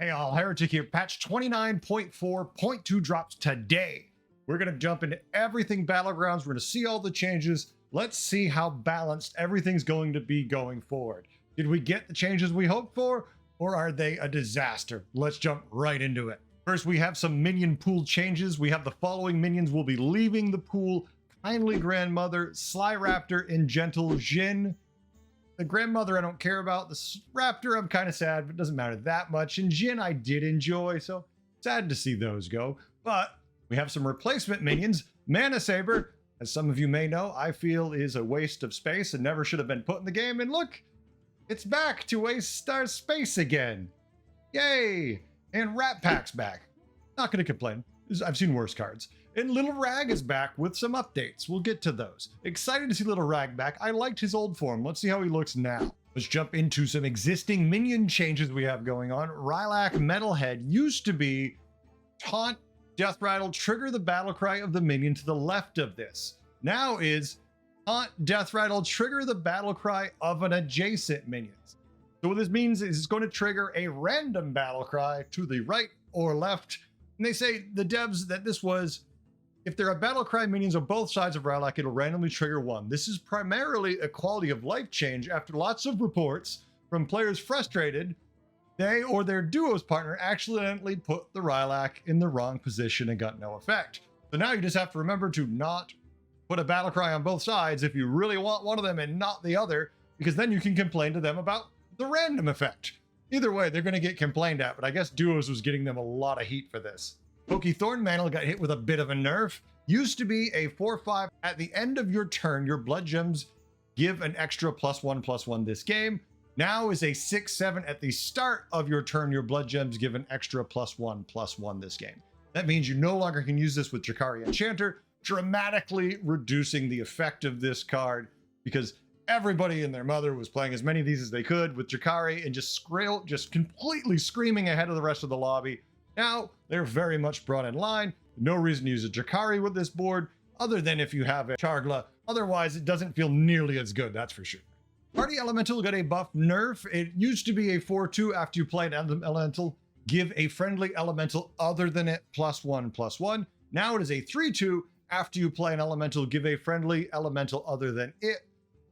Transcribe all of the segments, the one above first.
Hey all, Heretic here. Patch 29.4.2 drops today. We're going to jump into everything Battlegrounds. We're going to see all the changes. Let's see how balanced everything's going to be going forward. Did we get the changes we hoped for, or are they a disaster? Let's jump right into it. First, we have some minion pool changes. We have the following minions will be leaving the pool: Kindly Grandmother, Sly Raptor, and Gentle Jin. The Grandmother I don't care about. The Raptor I'm kind of sad, but it doesn't matter that much. And Jin I did enjoy, so sad to see those go. But we have some replacement minions. Mana Saber, as some of you may know, I feel is a waste of space and never should have been put in the game. And look, it's back to waste our space again. Yay! And Rat Pack's back. Not going to complain. I've seen worse cards. And Little Rag is back with some updates. We'll get to those. Excited to see Little Rag back. I liked his old form. Let's see how he looks now. Let's jump into some existing minion changes we have going on. Rylak Metalhead used to be Taunt, Death Rattle, trigger the battle cry of the minion to the left of this. Now is Taunt, Death Rattle, trigger the battle cry of an adjacent minion. So what this means is it's going to trigger a random battle cry to the right or left. And they say, the devs, that this was, if there are battle cry minions on both sides of Rylak, it'll randomly trigger one. This is primarily a quality of life change after lots of reports from players frustrated they or their duo's partner accidentally put the Rylak in the wrong position and got no effect. So now you just have to remember to not put a battle cry on both sides if you really want one of them and not the other, because then you can complain to them about the random effect. Either way, they're going to get complained at, but I guess Duos was getting them a lot of heat for this. Pokey Thornmantle got hit with a bit of a nerf. Used to be a 4/5. At the end of your turn, your blood gems give an extra +1/+1 this game. Now is a 6/7. At the start of your turn, your blood gems give an extra +1/+1 this game. That means you no longer can use this with Jakari Enchanter, dramatically reducing the effect of this card, because everybody and their mother was playing as many of these as they could with Jakari and just completely screaming ahead of the rest of the lobby. Now they're very much brought in line. No reason to use a Jakari with this board, other than if you have a Chargla. Otherwise, it doesn't feel nearly as good, that's for sure. Party Elemental got a buff nerf. It used to be a 4/2 after you play an Elemental. Give a friendly Elemental other than it +1/+1. Now it is a 3/2 after you play an Elemental. Give a friendly Elemental other than it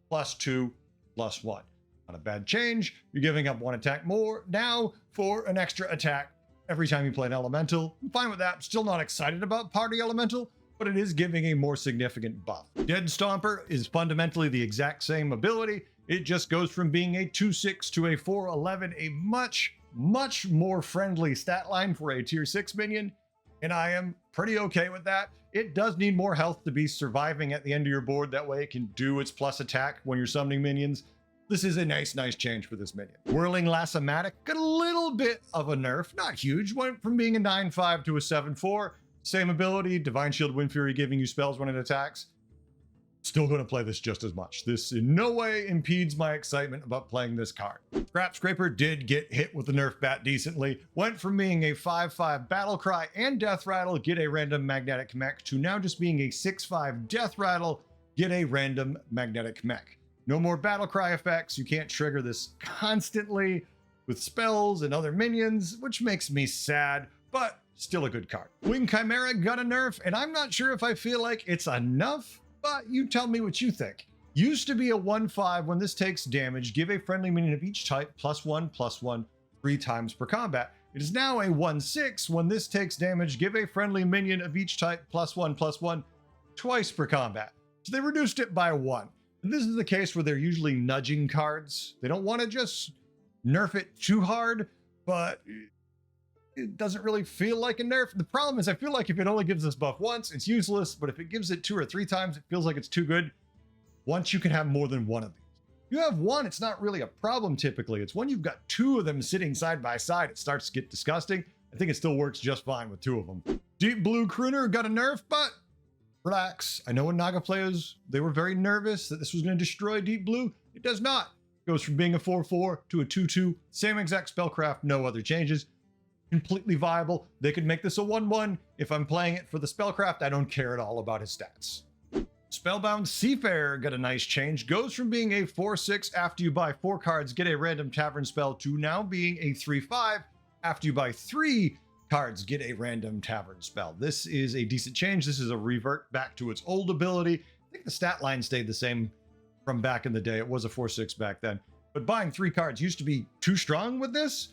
+2/+1. Not a bad change. You're giving up one attack more now for an extra attack every time you play an Elemental. I'm fine with that. I'm still not excited about Party Elemental, but it is giving a more significant buff. Dead Stomper is fundamentally the exact same ability. It just goes from being a 2/6 to a 4/11, a much more friendly stat line for a tier 6 minion, and I am pretty okay with that. It does need more health to be surviving at the end of your board. That way it can do its plus attack when you're summoning minions. This is a nice change for this minion. Whirling Lass-o-matic got a little bit of a nerf, not huge. Went from being a 9/5 to a 7/4. Same ability, Divine Shield, Wind Fury giving you spells when it attacks. Still going to play this just as much. This in no way impedes my excitement about playing this card. Scrap Scraper did get hit with the nerf bat decently. Went from being a 5/5 Battle Cry and Death Rattle, get a random Magnetic Mech, to now just being a 6/5 Death Rattle, get a random Magnetic Mech. No more Battle Cry effects. You can't trigger this constantly with spells and other minions, which makes me sad, but still a good card. Wing Chimera got a nerf, and I'm not sure if I feel like it's enough, but you tell me what you think. Used to be a 1/5. When this takes damage, give a friendly minion of each type +1/+1 3 times per combat. It is now a 1/6. When this takes damage, give a friendly minion of each type +1/+1 twice per combat. So they reduced it by 1. And this is the case where they're usually nudging cards. They don't want to just nerf it too hard, but it doesn't really feel like a nerf. The problem is I feel like if it only gives this buff once, it's useless, but if it gives it 2 or 3 times, it feels like it's too good. Once you can have more than one of these. If you have one, it's not really a problem typically. It's when you've got 2 of them sitting side by side, it starts to get disgusting. I think it still works just fine with 2 of them. Deep Blue Crooner got a nerf, but relax. I know when Naga players, they were very nervous that this was going to destroy Deep Blue. It does not. It goes from being a 4/4 to a 2/2. Same exact spellcraft, no other changes. Completely viable. They could make this a 1/1. If I'm playing it for the spellcraft, I don't care at all about his stats. Spellbound Seafarer got a nice change. Goes from being a 4/6 after you buy 4 cards, get a random tavern spell, to now being a 3/5. After you buy 3 cards, get a random tavern spell. This is a decent change. This is a revert back to its old ability. I think the stat line stayed the same from back in the day. It was a 4/6 back then. But buying 3 cards used to be too strong with this,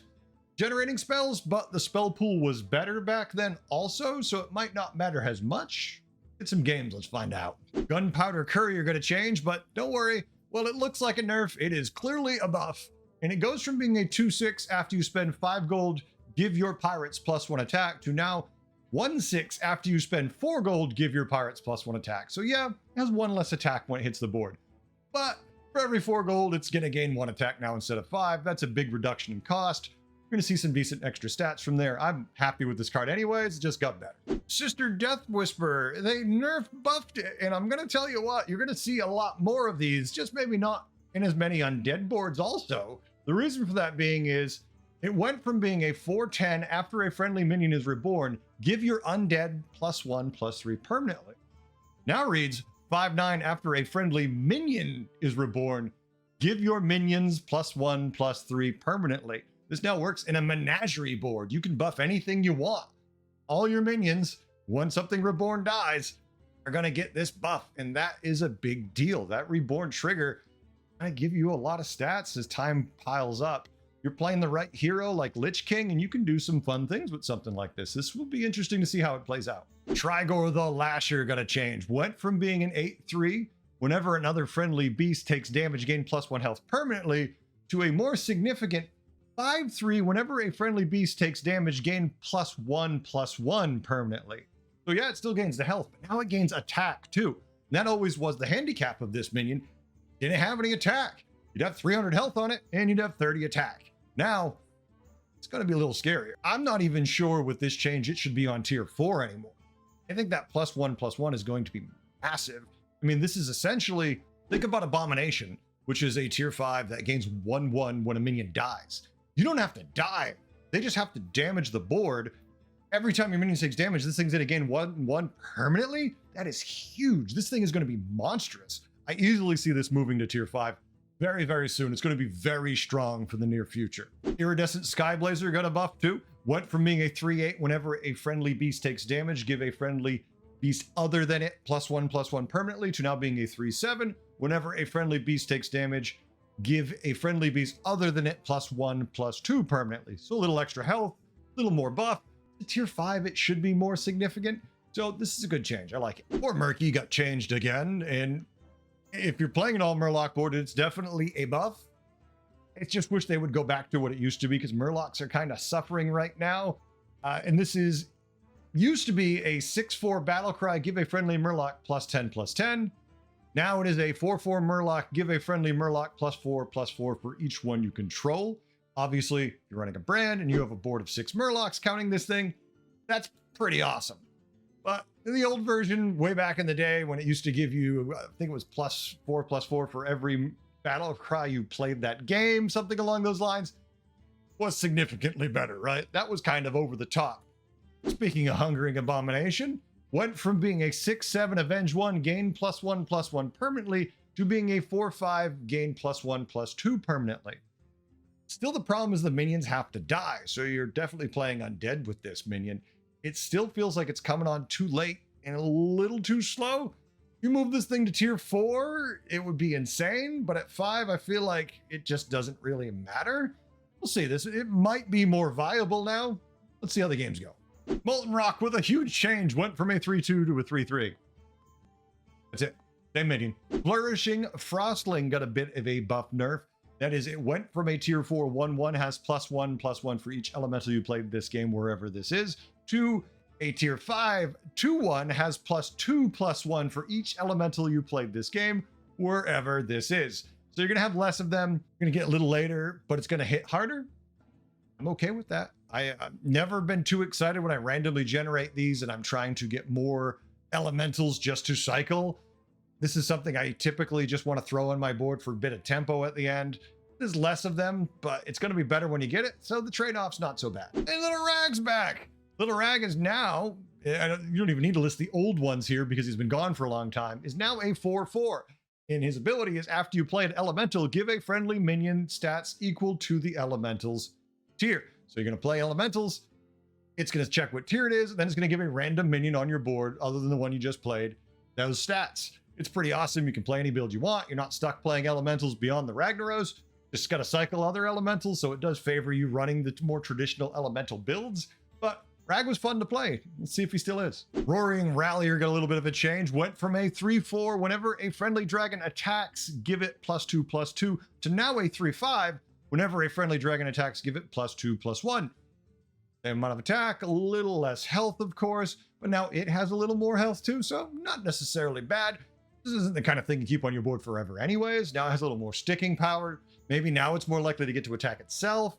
generating spells, but the spell pool was better back then also, so it might not matter as much. Get some games, let's find out. Gunpowder Curry are going to change, but don't worry. Well, it looks like a nerf. It is clearly a buff, and it goes from being a 2/6 after you spend 5 gold, give your pirates +1 attack, to now 1/6 after you spend 4 gold, give your pirates +1 attack. So yeah, it has 1 less attack when it hits the board. But for every 4 gold, it's going to gain 1 attack now instead of 5. That's a big reduction in cost. We're going to see some decent extra stats from there. I'm happy with this card anyways. It just got better. Sister Death Whisper. They buffed it. And I'm going to tell you what, you're going to see a lot more of these, just maybe not in as many undead boards also. The reason for that being is it went from being a 4/10 after a friendly minion is reborn, give your undead +1/+3 permanently. Now reads 5/9 after a friendly minion is reborn, give your minions +1/+3 permanently. This now works in a menagerie board. You can buff anything you want. All your minions, when something reborn dies, are going to get this buff. And that is a big deal. That reborn trigger going to give you a lot of stats as time piles up. You're playing the right hero like Lich King, and you can do some fun things with something like this. This will be interesting to see how it plays out. Trigor the Lasher going to change. Went from being an 8/3, whenever another friendly beast takes damage, gain +1 health permanently, to a more significant 5/3, whenever a friendly beast takes damage, gain +1/+1 permanently. So yeah, it still gains the health, but now it gains attack too. And that always was the handicap of this minion. Didn't have any attack. You'd have 300 health on it, and you'd have 30 attack. Now, it's going to be a little scarier. I'm not even sure with this change it should be on tier 4 anymore. I think that +1/+1 is going to be massive. I mean, this is essentially, think about Abomination, which is a tier 5 that gains 1/1 when a minion dies. You don't have to die. They just have to damage the board. Every time your minion takes damage, this thing's going to gain 1/1 permanently. That is huge. This thing is going to be monstrous. I easily see this moving to tier 5 very, very soon. It's going to be very strong for the near future. Iridescent Skyblazer got a buff too. Went from being a 3/8 whenever a friendly beast takes damage, give a friendly beast other than it +1/+1 permanently, to now being a 3/7 whenever a friendly beast takes damage, give a friendly beast other than it +1/+2 permanently. So a little extra health, a little more buff. To tier 5, it should be more significant. So this is a good change. I like it. Poor Murky got changed again. And if you're playing an all Murloc board, it's definitely a buff. I just wish they would go back to what it used to be, because Murlocs are kind of suffering right now. And this used to be a 6/4 battle cry, give a friendly Murloc +10/+10. Now it is a 4/4 Murloc, give a friendly Murloc +4/+4 for each one you control. Obviously, if you're running a brand and you have a board of 6 Murlocs counting this thing, that's pretty awesome. But in the old version, way back in the day when it used to give you, I think it was +4/+4 for every battle cry you played that game, something along those lines, was significantly better, right? That was kind of over the top. Speaking of Hungering Abomination, went from being a 6/7 Avenge 1, gain +1/+1 permanently, to being a 4/5, gain +1/+2 permanently. Still, the problem is the minions have to die, so you're definitely playing undead with this minion. It still feels like it's coming on too late and a little too slow. You move this thing to tier 4, it would be insane, but at 5, I feel like it just doesn't really matter. We'll see this. It might be more viable now. Let's see how the games go. Molten Rock with a huge change, went from a 3/2 to a 3/3. That's it. Same minion. Flourishing Frostling got a bit of a buff nerf. That is, it went from a tier 4 1/1, has +1/+1 for each elemental you played this game, wherever this is, to a tier 5 2/1, has +2/+1 for each elemental you played this game, wherever this is. So you're going to have less of them. You're going to get a little later, but it's going to hit harder. I'm okay with that. I've never been too excited when I randomly generate these and I'm trying to get more elementals just to cycle. This is something I typically just want to throw on my board for a bit of tempo at the end. There's less of them, but it's going to be better when you get it, so the trade-off's not so bad. And Little Rag's back. Little Rag is now, you don't even need to list the old ones here because he's been gone for a long time, is now a 4/4. And his ability is, after you play an elemental, give a friendly minion stats equal to the elemental's tier. So you're going to play elementals. It's going to check what tier it is. And then it's going to give a random minion on your board other than the one you just played. Those stats. It's pretty awesome. You can play any build you want. You're not stuck playing elementals beyond the Ragnaros. Just got to cycle other elementals. So it does favor you running the more traditional elemental builds. But Rag was fun to play. Let's see if he still is. Roaring Rallier got a little bit of a change. Went from a 3/4, whenever a friendly dragon attacks, give it +2/+2, to now a 3/5, whenever a friendly dragon attacks, give it +2/+1. Same amount of attack, a little less health, of course, but now it has a little more health too, so not necessarily bad. This isn't the kind of thing you keep on your board forever anyways. Now it has a little more sticking power. Maybe now it's more likely to get to attack itself.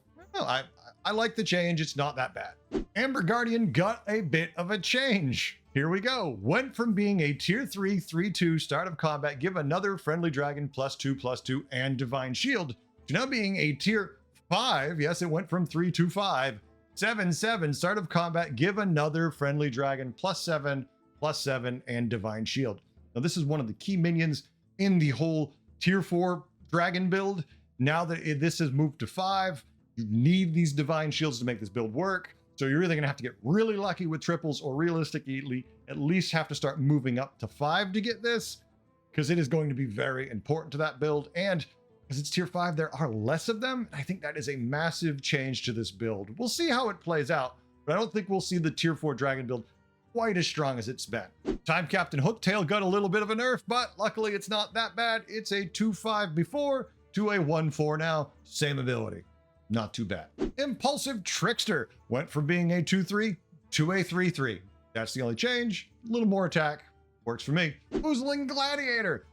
I like the change. It's not that bad. Amber Guardian got a bit of a change. Here we go. Went from being a tier 3, 3/2 start of combat, give another friendly dragon +2/+2 and divine shield, to now being a tier 5. Yes, it went from 3 to 5. 7/7 start of combat, give another friendly dragon +7/+7 and divine shield. Now this is one of the key minions in the whole tier 4 dragon build. Now that this has moved to 5, you need these divine shields to make this build work. So you're either going to have to get really lucky with triples or realistically at least have to start moving up to 5 to get this, because it is going to be very important to that build. And because it's tier 5, there are less of them. I think that is a massive change to this build. We'll see how it plays out, but I don't think we'll see the tier 4 dragon build quite as strong as it's been. Time Captain Hooktail got a little bit of a nerf, but luckily it's not that bad. It's a 2/5 before to a 1/4 now. Same ability. Not too bad. Impulsive Trickster went from being a 2/3 to a 3/3. That's the only change. A little more attack. Works for me. Oozling Gladiator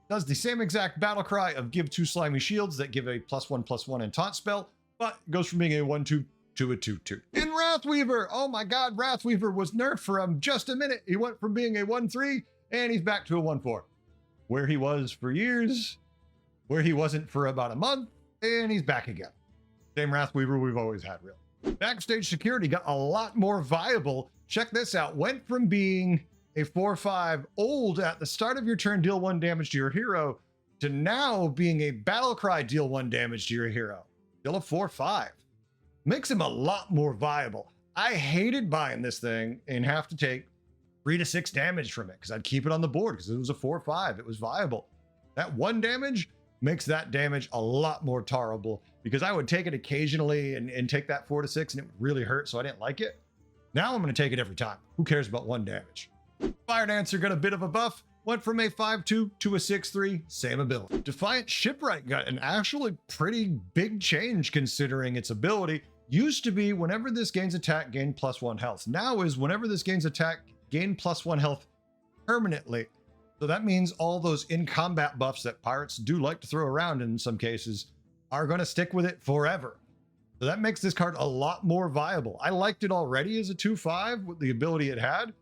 does the same exact battle cry of give 2 slimy shields that give a +1/+1 and taunt spell, but goes from being a 1/2 to a 2/2. In Wrathweaver, oh my god, Wrathweaver was nerfed for just a minute. He went from being a 1/3 and he's back to a 1/4. Where he was for years, where he wasn't for about a month, and he's back again. Same Wrathweaver we've always had, really. Backstage security got a lot more viable. Check this out. Went from being a 4/5 old at the start of your turn, deal 1 damage to your hero, to now being a battle cry, deal 1 damage to your hero. Still a 4/5. Makes him a lot more viable. I hated buying this thing and have to take 3 to 6 damage from it because I'd keep it on the board because it was a 4/5. It was viable. That 1 damage makes that damage a lot more tolerable because I would take it occasionally and take that 4 to 6 and it really hurt, so I didn't like it. Now I'm going to take it every time. Who cares about 1 damage? Fire Dancer got a bit of a buff. Went from a 5/2 to a 6/3, same ability. Defiant Shipwright got an actually pretty big change considering its ability. Used to be whenever this gains attack, gain +1 health. Now is whenever this gains attack, gain +1 health permanently. So that means all those in combat buffs that pirates do like to throw around in some cases are going to stick with it forever. So that makes this card a lot more viable. I liked it already as a 2/5 with the ability it had.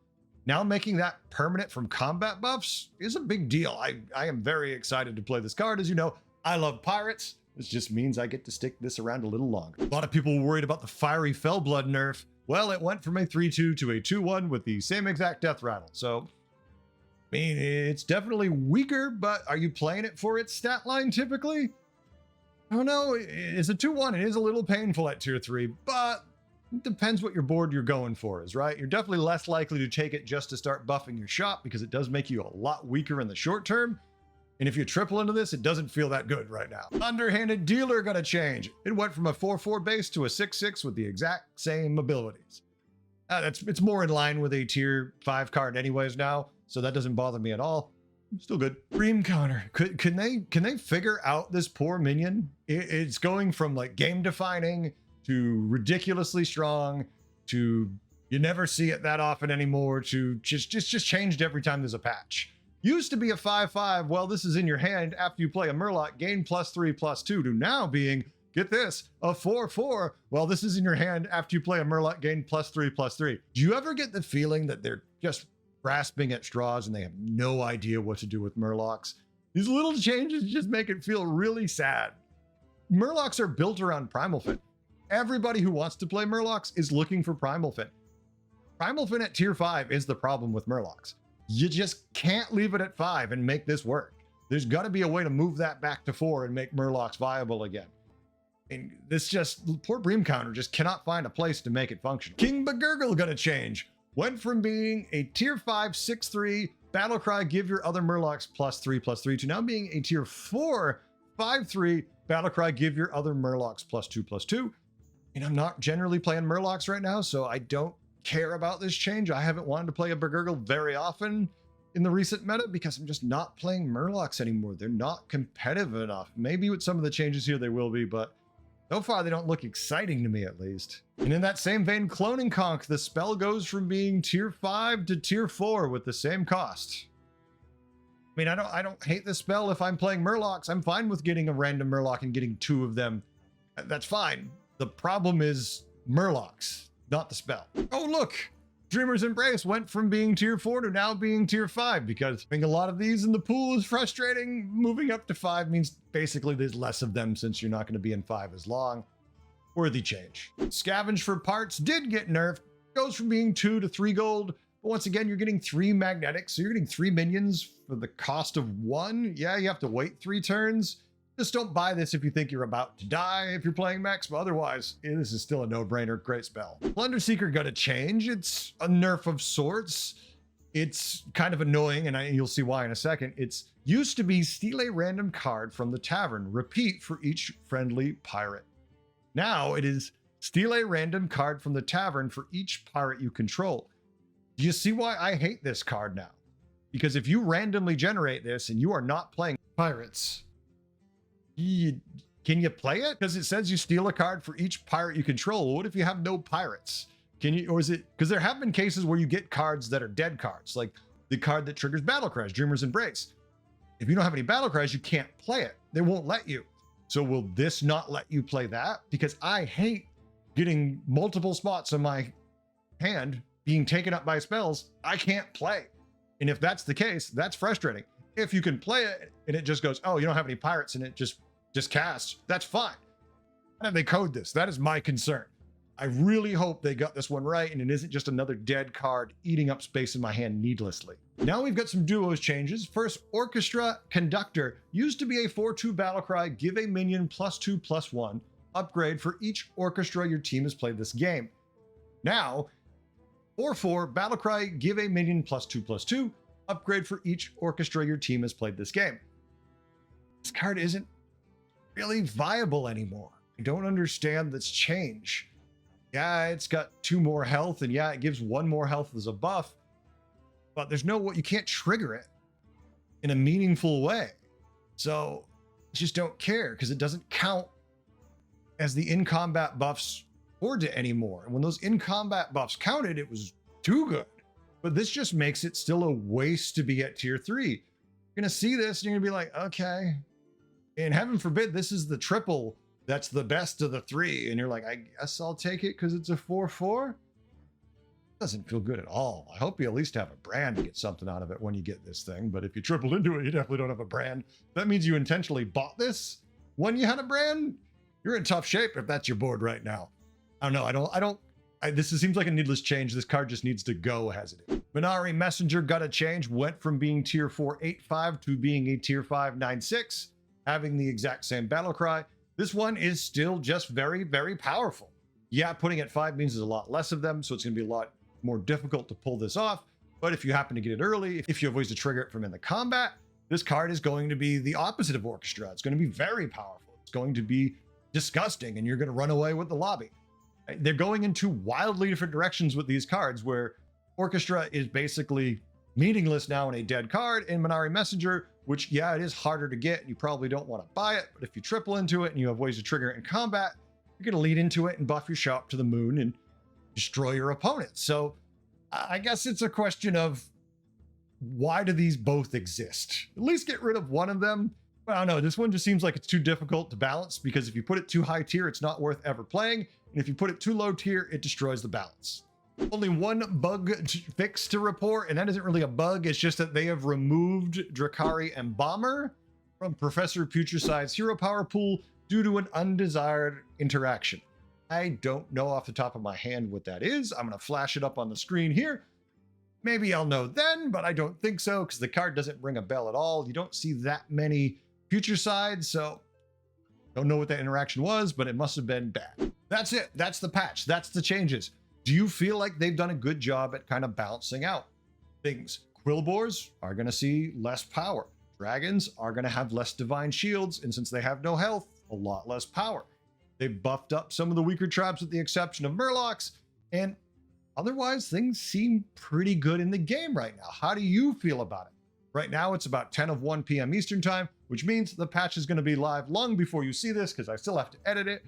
Now making that permanent from combat buffs is a big deal. I am very excited to play this card. As you know, I love pirates. This just means I get to stick this around a little longer. A lot of people were worried about the Fiery Fellblood nerf. Well, it went from a 3/2 to a 2/1 with the same exact death rattle. So, I mean, it's definitely weaker, but are you playing it for its stat line typically? I don't know. It's a 2/1. It is a little painful at tier 3, but it depends what your board you're going for is, right? You're definitely less likely to take it just to start buffing your shop because it does make you a lot weaker in the short term. And if you triple into this, it doesn't feel that good right now. Underhanded Dealer got a change. It went from a 4/4 base to a 6/6 with the exact same abilities. It's more in line with a tier 5 card anyways now, so that doesn't bother me at all. Still good. Dream Counter. Can they figure out this poor minion? It's going from like game defining to ridiculously strong to you never see it that often anymore to just changed every time there's a patch. Used to be a 5/5. Well, this is in your hand after you play a Murloc, gain +3/+2 to now being, get this, a 4/4. Well, this is in your hand after you play a Murloc, gain +3/+3. Do you ever get the feeling that they're just grasping at straws and they have no idea what to do with Murlocs? These little changes just make it feel really sad. Murlocs are built around Primal Fin. Everybody who wants to play Murlocs is looking for Primal Fin. Primal Fin at tier 5 is the problem with Murlocs. You just can't leave it at 5 and make this work. There's got to be a way to move that back to 4 and make Murlocs viable again. And this just, poor Bream Counter just cannot find a place to make it functional. King Bagurgle gonna change. Went from being a tier 5, 6/3 Battlecry, give your other Murlocs +3/+3 to now being a tier 4, 5/3 Battlecry, give your other Murlocs +2/+2. And I'm not generally playing Murlocs right now, so I don't care about this change. I haven't wanted to play a Bagurgle very often in the recent meta because I'm just not playing Murlocs anymore. They're not competitive enough. Maybe with some of the changes here they will be, but so far they don't look exciting to me at least. And in that same vein, Cloning Conch, the spell goes from being tier 5 to tier 4 with the same cost. I mean, I don't hate this spell if I'm playing Murlocs. I'm fine with getting a random Murloc and getting 2 of them. That's fine. The problem is Murlocs, not the spell. Oh, look! Dreamer's Embrace went from being tier 4 to now being tier 5 because having a lot of these in the pool is frustrating. Moving up to 5 means basically there's less of them since you're not going to be in 5 as long. Worthy change. Scavenge for Parts did get nerfed. Goes from being 2 to 3 gold. But once again, you're getting 3 magnetics, so you're getting 3 minions for the cost of 1. Yeah, you have to wait 3 turns. Just don't buy this if you think you're about to die if you're playing Max, but otherwise, this is still a no-brainer. Great spell. Plunder Seeker got a change. It's a nerf of sorts. It's kind of annoying, and you'll see why in a second. It's used to be steal a random card from the tavern. Repeat for each friendly pirate. Now it is steal a random card from the tavern for each pirate you control. Do you see why I hate this card now? Because if you randomly generate this and you are not playing pirates, can you play it? Because it says you steal a card for each pirate you control. What if you have no pirates? Can you, or is it, because there have been cases where you get cards that are dead cards, like the card that triggers Battle Cries, Dreamer's Embrace. If you don't have any Battle Cries, you can't play it. They won't let you. So will this not let you play that? Because I hate getting multiple spots in my hand being taken up by spells I can't play. And if that's the case, that's frustrating. If you can play it and it just goes, oh, you don't have any pirates and it just casts, that's fine. And they code this. That is my concern. I really hope they got this one right and it isn't just another dead card eating up space in my hand needlessly. Now we've got some duos changes. First, Orchestra Conductor used to be a 4/2 Battlecry, give a minion +2/+1, upgrade for each orchestra your team has played this game. Now, 4/4 Battlecry, give a minion +2/+2, upgrade for each orchestra your team has played this game. This card isn't really viable anymore. I don't understand this change. Yeah, it's got 2 more health, and yeah, it gives 1 more health as a buff, but there's no way, you can't trigger it in a meaningful way. So just don't care because it doesn't count as the in-combat buffs towards it anymore. And when those in-combat buffs counted, it was too good. But this just makes it still a waste to be at tier 3. You're gonna see this and you're gonna be like, okay. And heaven forbid, this is the triple that's the best of the 3. And you're like, I guess I'll take it because it's a 4/4. Doesn't feel good at all. I hope you at least have a brand to get something out of it when you get this thing. But if you tripled into it, you definitely don't have a brand. That means you intentionally bought this when you had a brand. You're in tough shape if that's your board right now. I don't know. This seems like a needless change. This card just needs to go as it is. Minari Messenger got a change, went from being tier 4 8/5 to being a tier 5 9/6, having the exact same battle cry. This one is still just very, very powerful. Yeah, putting at 5 means there's a lot less of them, so it's going to be a lot more difficult to pull this off. But if you happen to get it early, if you have ways to trigger it from in the combat, this card is going to be the opposite of Orchestra. It's going to be very powerful. It's going to be disgusting, and you're going to run away with the lobby. They're going into wildly different directions with these cards, where Orchestra is basically meaningless now in a dead card, and Minari Messenger, which, yeah, it is harder to get, and you probably don't want to buy it, but if you triple into it and you have ways to trigger it in combat, you're going to lead into it and buff your show up to the moon and destroy your opponent. So I guess it's a question of, why do these both exist? At least get rid of one of them. But I don't know, this one just seems like it's too difficult to balance, because if you put it too high tier, it's not worth ever playing. And if you put it too low tier, it destroys the balance. Only one bug fix to report, and that isn't really a bug. It's just that they have removed Drakari and Bomber from Professor Putreside's hero power pool due to an undesired interaction. I don't know off the top of my hand what that is. I'm going to flash it up on the screen here. Maybe I'll know then, but I don't think so, because the card doesn't ring a bell at all. You don't see that many Putresides, so Don't know what that interaction was, but it must have been bad. That's it. That's the patch. That's the changes. Do you feel like they've done a good job at kind of balancing out things? Quilboars are going to see less power. Dragons are going to have less divine shields, and since they have no health, a lot less power. They've buffed up some of the weaker tribes with the exception of murlocs, and otherwise things seem pretty good in the game right now. How do you feel about it? Right now it's about 10:01 p.m. Eastern time, which means the patch is going to be live long before you see this because I still have to edit it,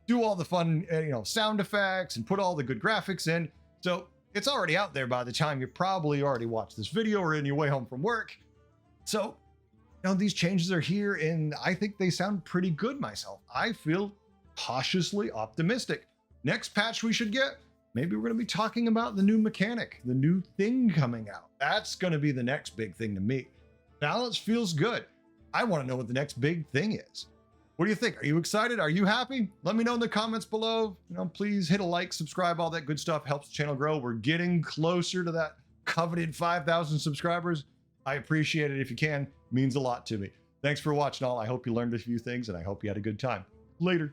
do all the fun, sound effects and put all the good graphics in. So it's already out there by the time you probably already watched this video or in your way home from work. So, these changes are here and I think they sound pretty good myself. I feel cautiously optimistic. Next patch we should get, maybe we're going to be talking about the new mechanic, the new thing coming out. That's going to be the next big thing to me. Balance feels good. I want to know what the next big thing is. What do you think? Are you excited? Are you happy? Let me know in the comments below. Please hit a like, subscribe, all that good stuff helps the channel grow. We're getting closer to that coveted 5,000 subscribers. I appreciate it if you can. It means a lot to me. Thanks for watching all. I hope you learned a few things and I hope you had a good time. Later.